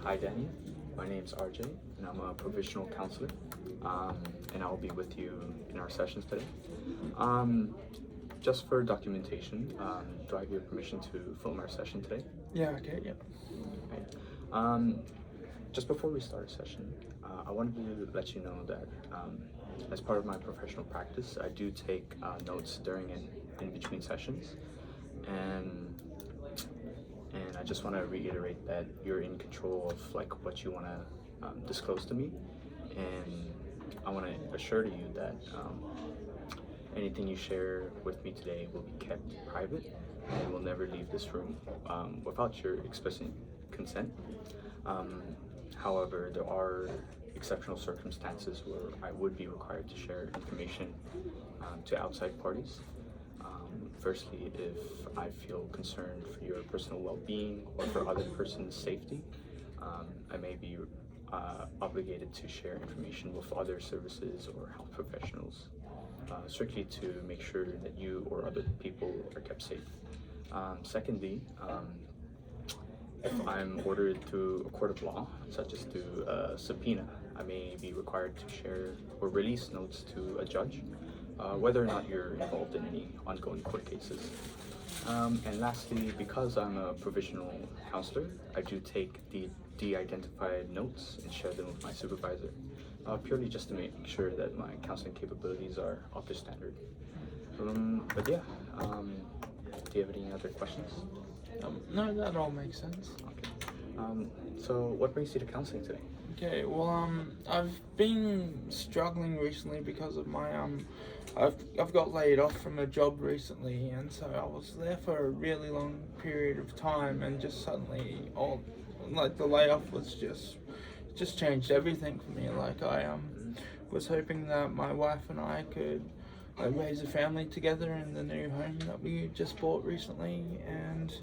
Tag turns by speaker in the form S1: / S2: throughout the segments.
S1: Hi Danny, my name's RJ and I'm a provisional counselor, and I'll be with you in our sessions today. Just for documentation, do I have your permission to film our session today?
S2: Yeah, okay, yeah.
S1: Okay. Um, just before we start our session, I wanted to let you know that as part of my professional practice, I do take notes during and in between sessions, and I just want to reiterate that you're in control of like what you want to disclose to me, and I want to assure to you that anything you share with me today will be kept private and will never leave this room without your explicit consent. However, there are exceptional circumstances where I would be required to share information to outside parties. Firstly, if I feel concerned for your personal well-being or for other person's safety, I may be obligated to share information with other services or health professionals, strictly to make sure that you or other people are kept safe. Secondly, if I'm ordered through a court of law, such as through a subpoena, I may be required to share or release notes to a judge, whether or not you're involved in any ongoing court cases. And lastly, because I'm a provisional counselor, I do take the de-identified notes and share them with my supervisor, purely just to make sure that my counseling capabilities are up to standard. But yeah, do you have any other questions?
S2: No, that all makes sense.
S1: Okay. So what brings you to counseling today?
S2: Okay, well, I've been struggling recently because of my, I've got laid off from a job recently, and so I was there for a really long period of time, and just suddenly, the layoff was just changed everything for me. Like, I was hoping that my wife and I could raise a family together in the new home that we just bought recently, and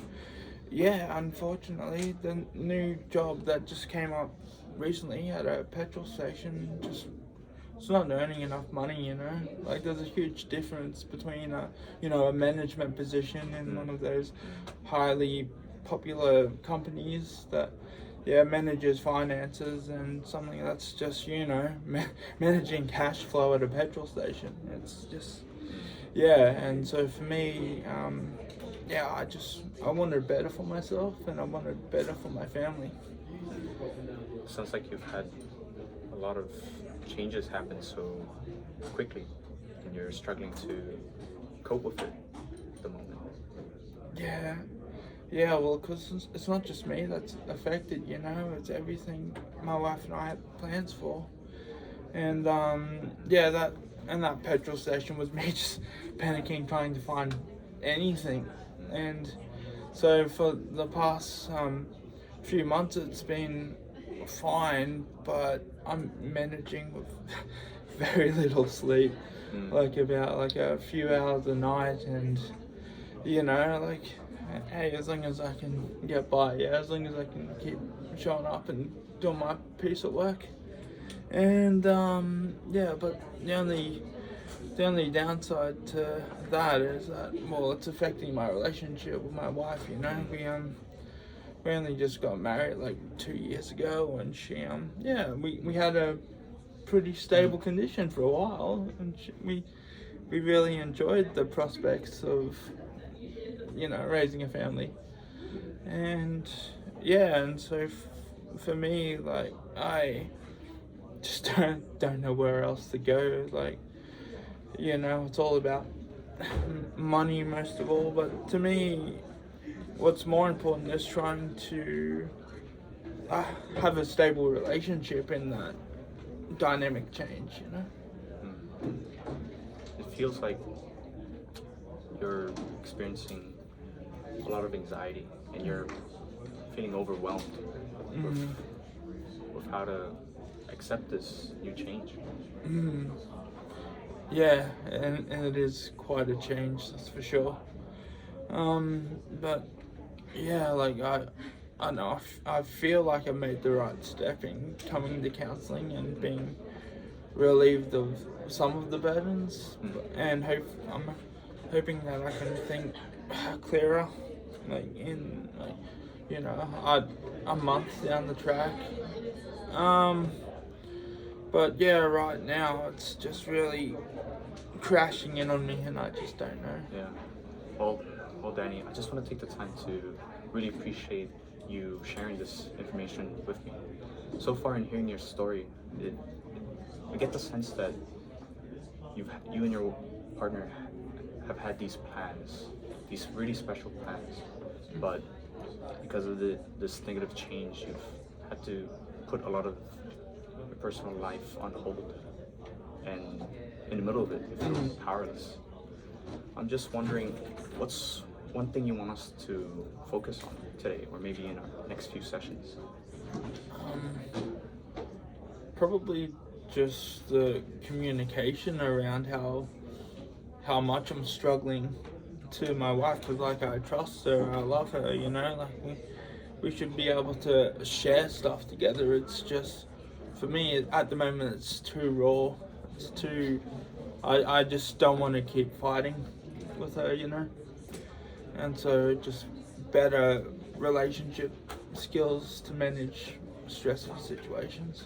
S2: yeah, unfortunately, the new job that just came up recently at a petrol station it's not earning enough money, you know. Like, there's a huge difference between a management position in one of those highly popular companies that manages finances, and something that's just managing cash flow at a petrol station. It's just and so for me, I wanted better for myself, and I wanted better for my family.
S1: Sounds like you've had a lot of changes happen so quickly, and you're struggling to cope with it at the moment.
S2: Yeah, well, because it's not just me that's affected, it's everything my wife and I had plans for. And that petrol station was me just panicking, trying to find anything. And so for the past few months it's been fine, but I'm managing with very little sleep, like about a few hours a night, and hey, as long as I can get by, as long as I can keep showing up and doing my piece of work. And but the only downside to that is that, well, it's affecting my relationship with my wife. We only just got married like 2 years ago, and she we had a pretty stable condition for a while, and we really enjoyed the prospects of raising a family. And so for me, like, I just don't know where else to go. Like, it's all about money most of all, but to me, what's more important is trying to have a stable relationship in that dynamic change.
S1: It feels like you're experiencing a lot of anxiety, and you're feeling overwhelmed with how to accept this new change.
S2: Yeah, and it is quite a change, that's for sure. But yeah, like, I know I feel like I made the right step in coming to counselling and being relieved of some of the burdens, and I'm hoping that I can think clearer. a month down the track. But yeah, right now it's just really crashing in on me, and I just don't know.
S1: Yeah. Well, Danny, I just want to take the time to really appreciate you sharing this information with me. So far, in hearing your story, I get the sense that you and your partner have had these plans, these really special plans, but because of this negative change, you've had to put a lot of your personal life on hold, and in the middle of it, you feel powerless. I'm just wondering, what's one thing you want us to focus on today, or maybe in our next few sessions?
S2: Probably just the communication around how much I'm struggling to my wife, because like I trust her, I love her, you know, like we should be able to share stuff together. It's just, for me at the moment, it's too raw. It's too, I just don't want to keep fighting with her, you know, and so just better relationship skills to manage stressful situations.